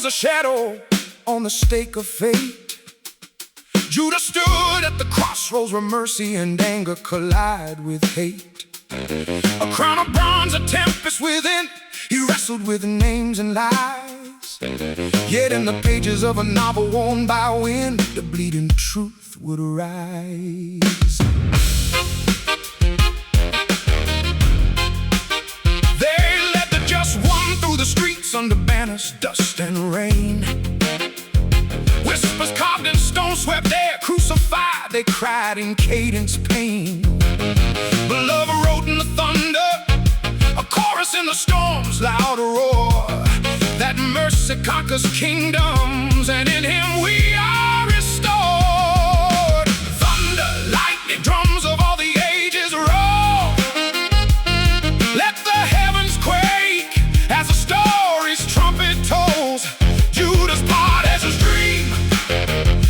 was a shadow on the stake of fate. Judah stood at the crossroads where mercy and anger collide with hate. A crown of bronze, a tempest within, he wrestled with names and lies. Yet in the pages of a novel worn by wind, the bleeding truth would arise. They led the just one through the streets under banners, dust and rain. Whispers carved in stone swept there, crucified, they cried in cadence pain. Beloved wrote in the thunder, a chorus in the storm's loud roar, that mercy conquers kingdoms, and in him we are restored. Thunder, lightning, drums of all the ages roll. Let the heavens quake as the story's trumpet tolls. Judah's part, Ezra's dream,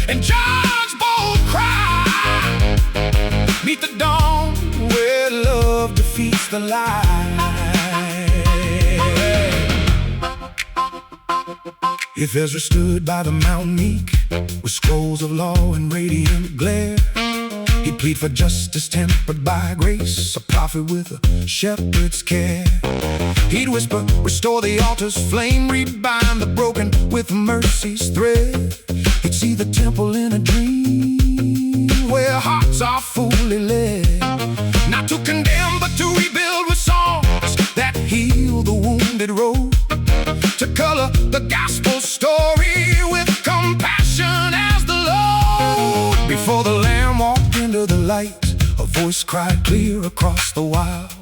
and John's bold cry. Meet the dawn where love defeats the lie. If Ezra stood by the mountain meek, with scrolls of law and radiant glare, he'd plead for justice tempered by grace, a prophet with a shepherd's care. He'd whisper, restore the altar's flame, rebind the broken with mercy's thread. He'd see the temple in a dream, where hearts are fully led, not to condemn but to rebuild with songs that heal the wounded road, to color the gospel story with compassion as the load. Before the Lamb walked into the light, a voice cried clear across the wild,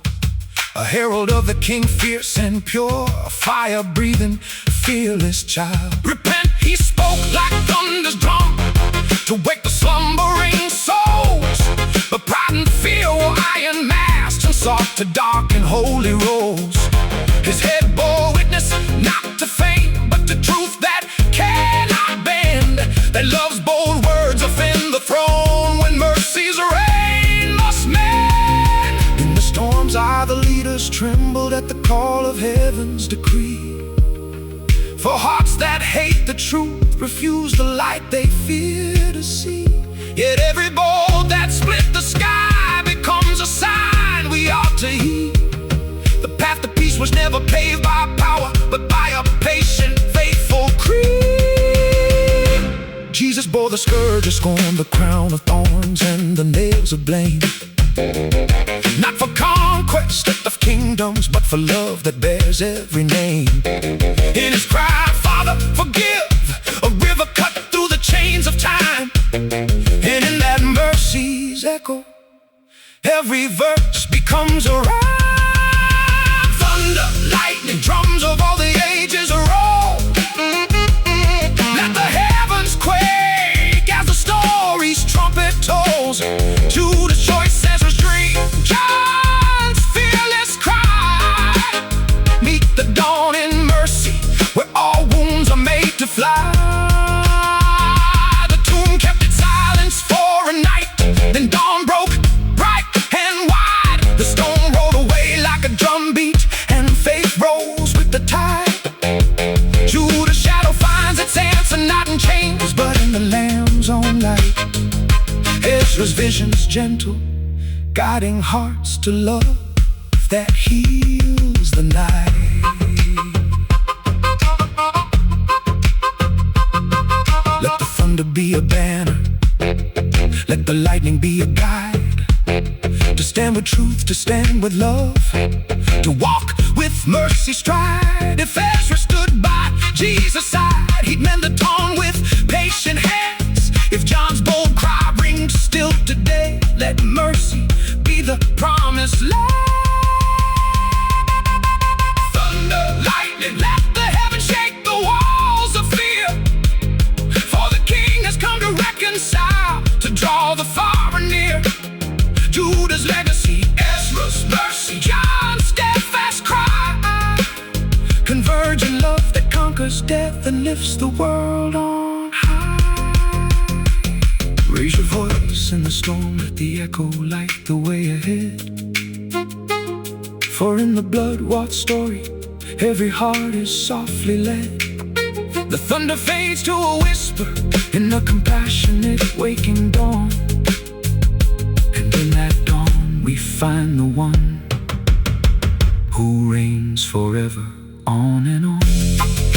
a herald of the King, fierce and pure, a fire-breathing, fearless child. Repent, he spoke like thunder's drum, to wake the slumbering souls. But pride and fear wore iron masks and sought to darken holy roles. His head bore witness, not to fame, but to truth that cannot bend, that love's bold words offend the throne when mercy's reign must mend. In the storm's eye the leaders trembled at the call of heaven's decree, for hearts that hate the truth refuse the light they fear to see. Yet every bolt that split the sky becomes a sign we ought to heed. The path to peace was never paved by power, but by a patient, faithful creed. Jesus bore the scourge of scorn, the crown of thorns, and the nails of blame, not for conquest of kingdoms, but for love that bears every name. In his cry, Father, forgive, a river cut through the chains of time, and in that mercy's echo, every verse becomes a rhyme. Thunder, lightning, drums of all the ages roll. Let the heavens quake as the story's trumpet tolls. Judah's choice, Ezra's dream, John's fearless cry. Meet the dawn in mercy, where all wounds are made to fly. The tomb kept its silence for a night, then dawn broke bright and wide. The stone rolled away like a drumbeat, and faith rose with the tide. Judah's shadow finds its answer not in chains, but in the Lamb's own light. Ezra's vision's gentle, guiding hearts to love that heals the night. Let the thunder be a banner, let the lightning be a guide, to stand with truth, to stand with love, to walk with mercy's stride. If Ezra stood by Jesus' side, he'd mend the tone with patient hands. If John's bold cry rings still today, let mercy be the promised land. Thunder, lightning, let the heavens shake the walls of fear, for the King has come to reconcile, to draw the far and near. Judah's legacy, Ezra's mercy, John's steadfast cry, converge in love that conquers death and lifts the world on high. Raise your voice in the storm, let the echo light the way ahead, for in the blood-washed story every heart is softly led. The thunder fades to a whisper in the compassionate waking dawn. And in that dawn we find the one who reigns forever, on and on.